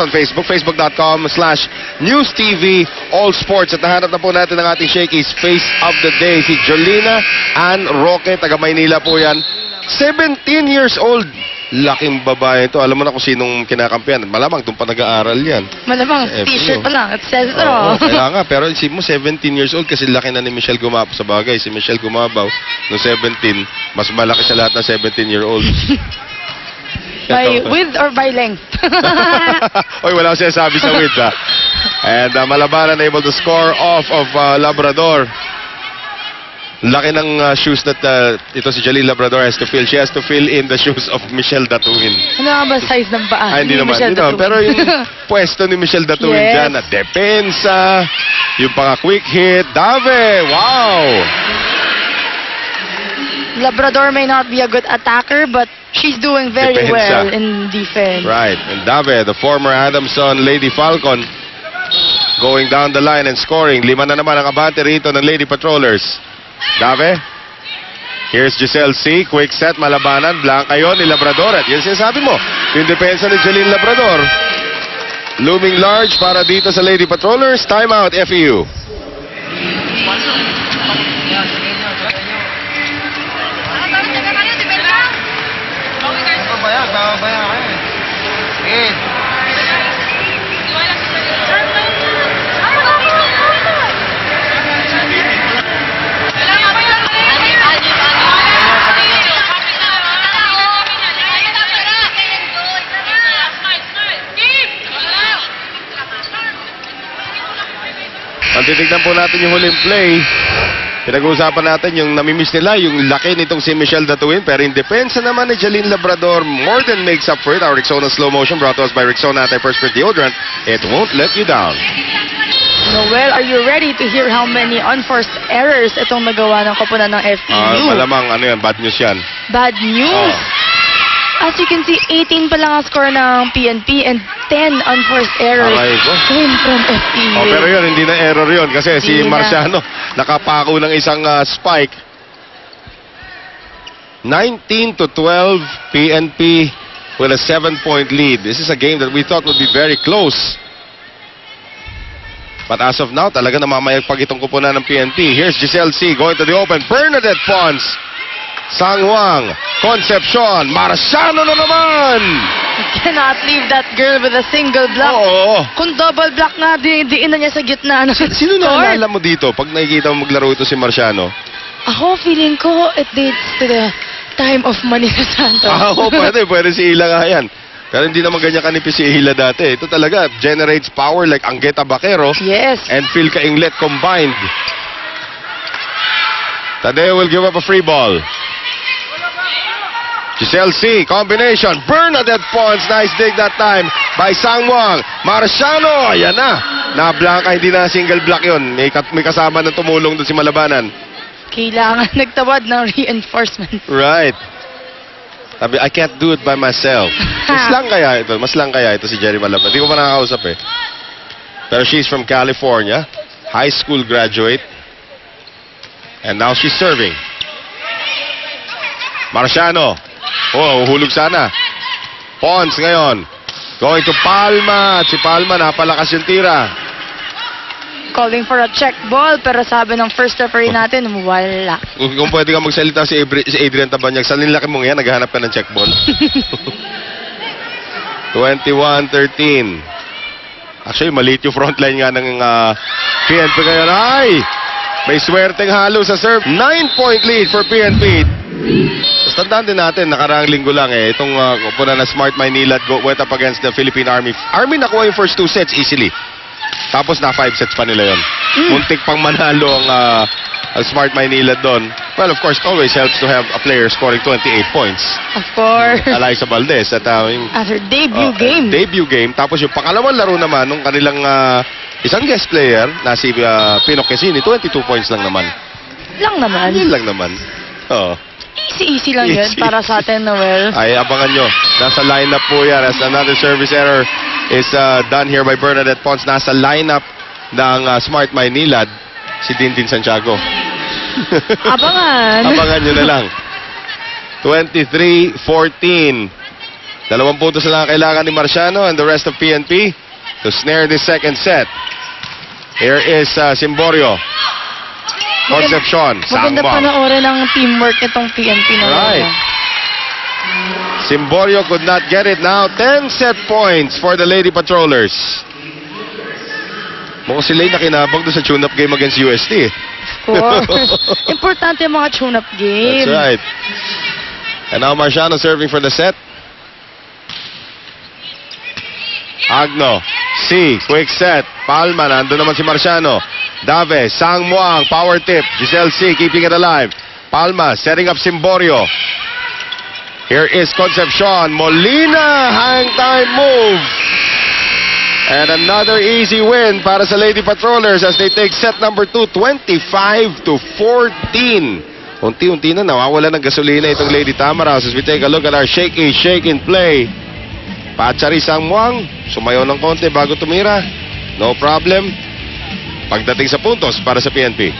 on Facebook, facebook.com/NewsTV All Sports. At nahanap na po natin ang ating Shakey's Face of the Day, si Jolina Ann Roque, taga Maynila po yan. 17 years old. Laking babae ito. Alam mo na kung sinong kinakampihan. Malamang doon pa nag-aaral yan. Malamang, t-shirt pa lang. It says it all. Kaya nga, pero isip mo, 17 years old kasi laki na ni Michelle Gumabaw. Sa bagay, si Michelle Gumabaw, no 17, mas malaki sa lahat ng 17-year-old. By width or by length? Oy, wala akong sinasabi sa width, ha? And Malabanan able to score off of Labrador. Laki ng shoes that ito si Jalil Labrador has to fill. She has to fill in the shoes of Michelle Datuin. Ano nga ba size ng paa? Hindi naman. Pero yung pwesto ni Michelle Datuin dyan, na depensa, yung pang quick hit, Dave, wow! Labrador may not be a good attacker, but she's doing very well in defense. Right. And Dave, the former Adamson Lady Falcon, going down the line and scoring. 5 na naman ang abante rito ng Lady Patrollers. Dave. Here's Giselle C. Quick set, Malabanan. Blanca yun ni Labrador. At yun sinasabi mo. Yung depensa ni Jalil Labrador. Looming large para dito sa Lady Patrollers. Timeout, FEU. Ang titignan po natin yung huling play. Pinag-uusapan natin yung namimiss nila, yung laki nitong si Michelle Datuin. Pero in depensa naman ni Jalil Labrador, more than makes up for it. Our Rexona Slow Motion brought to us by Rexona Anti-Perspirant Deodorant. It won't let you down. Noel, are you ready to hear how many unforced errors itong nagawa ng koponan ng FEU? Malamang, ano yan, bad news yan. Bad news? As you can see, 18 pa lang ang score ng PNP and 10 unforced errors came from FEU. Pero yun, hindi na error yun kasi si Marciano nakapako ng isang spike. 19-12 PNP with a 7-point lead. This is a game that we thought would be very close. But as of now, talaga namamayagpag itong kupunan ng PNP. Here's Giselle C. going to the open. Bernadette Pons. Sang Wang, Concepcion, Marciano na naman! You cannot leave that girl with a single block. Kung double block nga, diin na niya sa gitna. Sino naalala mo dito pag nakikita mo maglaro ito si Marciano? Ako, feeling ko, it dates to the time of Manila Santos. Pwede si Hila nga yan. Pero hindi naman ganyan kanipis si Hila dati. Ito talaga, generates power like Angueta Baquero. Yes. And Phil Cainglet combined. Tadeo will give up a free ball. Giselle C. Combination. Bernadette Pons. Nice dig that time by Sang Wang. Marciano. Ayan na. Na-blanca. Hindi na single block yun. May kasama na tumulong doon si Malabanan. Kailangan nagtawad ng reinforcement. Right. Sabi, I can't do it by myself. Mas lang kaya ito si Jerry Malabanan. Hindi ko pa nakakausap eh. Pero she's from California. High school graduate. And now she's serving. Marciano. Hulog sana. Pons ngayon. Going to Palma. At si Palma, napalakas yung tira. Calling for a check ball, pero sabi ng first referee natin, wala. Kung pwede ka magsalita si Adrian Tabanyag, sa nilaki mong yan, naghahanap ka ng check ball. 21-13. Actually, maliit yung frontline nga ng PNP ngayon. Ay! May swerteng halo sa serve. 9-point lead for PNP. Tapos tandaan din natin, nakaraang linggo lang itong kupunan na Smart Maynilad went up against the Philippine Army. Army nakuha yung first 2 sets easily. Tapos na 5 sets pa nila yun. Muntik pang manalo ang Smart Maynilad doon. Well, of course, it always helps to have a player scoring 28 points. Of course. Eliza Valdez. At her debut game. Debut game. Tapos yung pangalawang laro naman nung kanilang isang guest player na si Pino Quezini, 22 points lang naman. Yun lang naman. Easy lang yun para sa atin, Noel. Ay, abangan nyo. Nasa lineup po yan as another service error is done here by Bernadette Pons. Nasa lineup ng Smart Maynilad si Dindin Santiago. Abangan nyo na lang. 23-14. 2 puntos na lang kailangan ni Marciano and the rest of PNP to snare this second set. Here is Simborio. Concepcion. Maganda Sangmo. panoorin ng teamwork itong PNP na. Right. Simborio could not get it now. 10 set points for the Lady Patrollers. Mukhang sila yung nakinabang doon sa tune-up game against UST. Of course. Importante yung mga tune-up game. That's right. And now Marciano serving for the set. Agno. C. Quick set. Palma. Nandun naman si Marciano. Dave. Sangmuang. Power tip. Giselle C. Keeping it alive. Palma. Setting up Simborio. Here is Concepcion. Molina. Hang time move. And another easy win para sa Lady Patrollers as they take set number 2, 25-14. Unti-unti na nawawala ng gasolina itong Lady Tamaraws as we take a look at our shake and play. Pachari Sangmuang, sumayaw ng konti bago tumira. No problem. Pagdating sa puntos para sa PNP.